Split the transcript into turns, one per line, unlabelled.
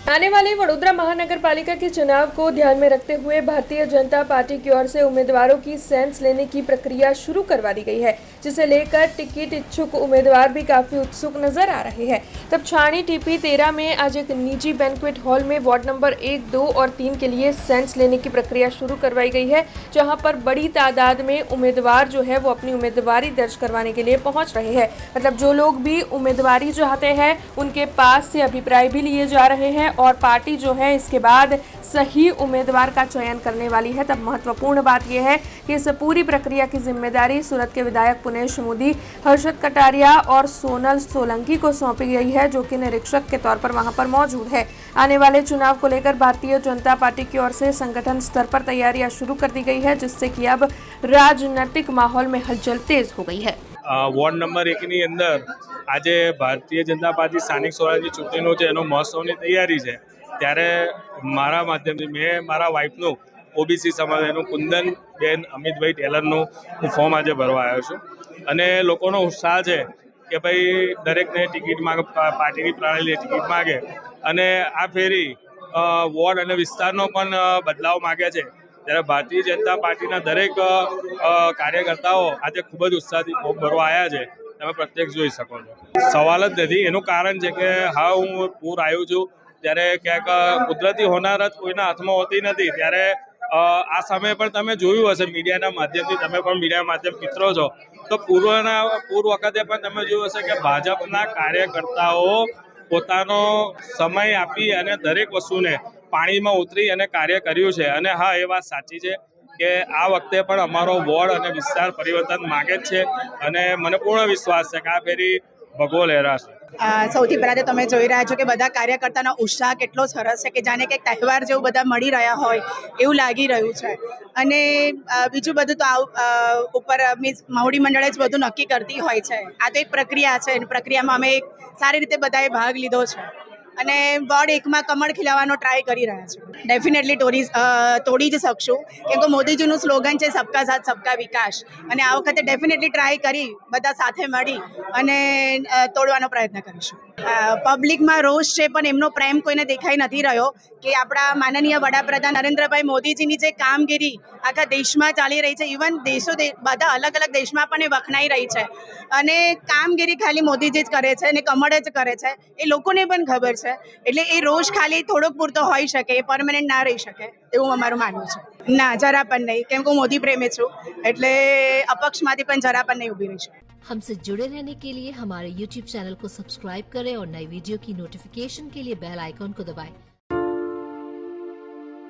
आने वाले वडोदरा महानगर पालिका के चुनाव को ध्यान में रखते हुए भारतीय जनता पार्टी की ओर से उम्मीदवारों की सेंस लेने की प्रक्रिया शुरू करवा दी गई है, जिसे लेकर टिकट इच्छुक उम्मीदवार भी काफी उत्सुक नजर आ रहे हैं। तब छाणी टीपी 13 में आज एक निजी बैंक्वेट हॉल में वार्ड नंबर 1, 2 और 3 के लिए सेंस लेने की प्रक्रिया शुरू करवाई गई है, जहां पर बड़ी तादाद में उम्मीदवार जो है वो अपनी उम्मीदवारी दर्ज करवाने के लिए पहुंच रहे हैं। मतलब जो लोग भी उम्मीदवारी चाहते हैं उनके पास से अभिप्राय भी लिए जा रहे हैं और पार्टी जो है इसके बाद सही उम्मीदवार का चयन करने वाली है। तब महत्वपूर्ण बात यह है कि इस पूरी प्रक्रिया की जिम्मेदारी सूरत के विधायक पुनेश मोदी, हर्षद कटारिया और सोनल सोलंकी को सौंपी गई है, जो कि निरीक्षक के तौर पर वहां पर मौजूद है। आने वाले चुनाव को लेकर भारतीय जनता पार्टी की ओर से संगठन स्तर पर तैयारियां शुरू कर दी गई है, जिससे कि अब राजनीतिक माहौल में हलचल तेज हो गई है।
વોર્ડ નંબર 1ની અંદર આજે ભારતીય જનતા પાર્ટી સ્થાનિક સ્વરાજની ચૂંટણીનો છે એનો મહોત્સવની તૈયારી છે, ત્યારે મારા માધ્યમથી મેં મારા વાઇફનું ઓબીસી સમાજનું કુંદનબેન અમિતભાઈ ટેલરનું હું ફોર્મ આજે ભરવા આવ્યો છું અને લોકોનો ઉત્સાહ છે કે ભાઈ દરેકને ટિકિટ માગે, પાર્ટીની પ્રણાલીની ટિકિટ માગે અને આ ફેરી વોર્ડ અને વિસ્તારનો પણ બદલાવ માગે છે। ત્યારે ભારતીય જનતા પાર્ટીના દરેક કાર્યકર્તાઓ આજે ખૂબ જ ઉત્સાહથી ફોર્મ ભરવા આવ્યા છે, તમે પ્રત્યક્ષ જોઈ શકો છો। સવાલ જ નથી, એનું કારણ છે કે હા હું પૂર આવ્યું છું ત્યારે ક્યાંક કુદરતી હોનારત કોઈના હાથમાં હોતી નથી, ત્યારે આ સમયે પણ તમે જોયું હશે મીડિયાના માધ્યમથી, તમે પણ મીડિયા માધ્યમ મિત્રો છો, તો પૂર વખતે પણ તમે જોયું હશે કે ભાજપના કાર્યકર્તાઓ પોતાનો સમય આપી અને દરેક વસ્તુને પાણીમાં ઉતરી અને કાર્ય કર્યું છે। અને હા, એ વાત સાચી છે કે આ વખતે પણ અમારો વોર્ડ અને વિસ્તાર પરિવર્તન માગે જ છે અને મને પૂર્ણ વિશ્વાસ છે કે આ ફેરી ભગવો લહેરાશે।
સૌથી પહેલાં તો તમે જોઈ રહ્યા છો કે બધા કાર્યકર્તાનો ઉત્સાહ કેટલો સરસ છે કે જાણે કે તહેવાર જેવું બધા મળી રહ્યા હોય એવું લાગી રહ્યું છે। અને બીજું બધું તો ઉપર મીન્સ મહુડી મંડળે જ બધું નક્કી કરતી હોય છે। આ તો એક પ્રક્રિયા છે, અને પ્રક્રિયામાં અમે એક સારી રીતે બધાએ ભાગ લીધો છે અને વોર્ડ 1માં કમળ ખીલાવવાનો ટ્રાય કરી રહ્યા છે। ડેફિનેટલી તોડી જ શકશું, કેમ કે મોદીજીનું સ્લોગન છે સબકા સાથ સબકા વિકાસ, અને આ વખતે ડેફિનેટલી ટ્રાય કરી બધા સાથે મળી અને તોડવાનો પ્રયત્ન કરીશું। પબ્લિકમાં રોષ છે, પણ એમનો પ્રેમ કોઈને દેખાઈ નથી રહ્યો કે આપણા માનનીય વડાપ્રધાન નરેન્દ્રભાઈ મોદીજીની જે કામગીરી આખા દેશમાં ચાલી રહી છે, ઇવન બધા અલગ અલગ દેશમાં પણ એ વખણાઈ રહી છે, અને કામગીરી ખાલી મોદીજી જ કરે છે અને કમળ જ કરે છે, એ લોકોને પણ ખબર છે। એટલે એ રોષ ખાલી થોડોક પૂરતો હોઈ શકે, એ પરમેનન્ટ ના રહી શકે એવું અમારું માનવું છે। ના, જરા પણ નહીં, કેમ કે હું મોદી પ્રેમી છું, એટલે અપક્ષમાંથી પણ જરા પણ નહીં ઊભી રહીશ।
हमसे जुड़े रहने के लिए हमारे YouTube चैनल को सब्सक्राइब करें और नई वीडियो की नोटिफिकेशन के लिए बेल आइकॉन को दबाएं।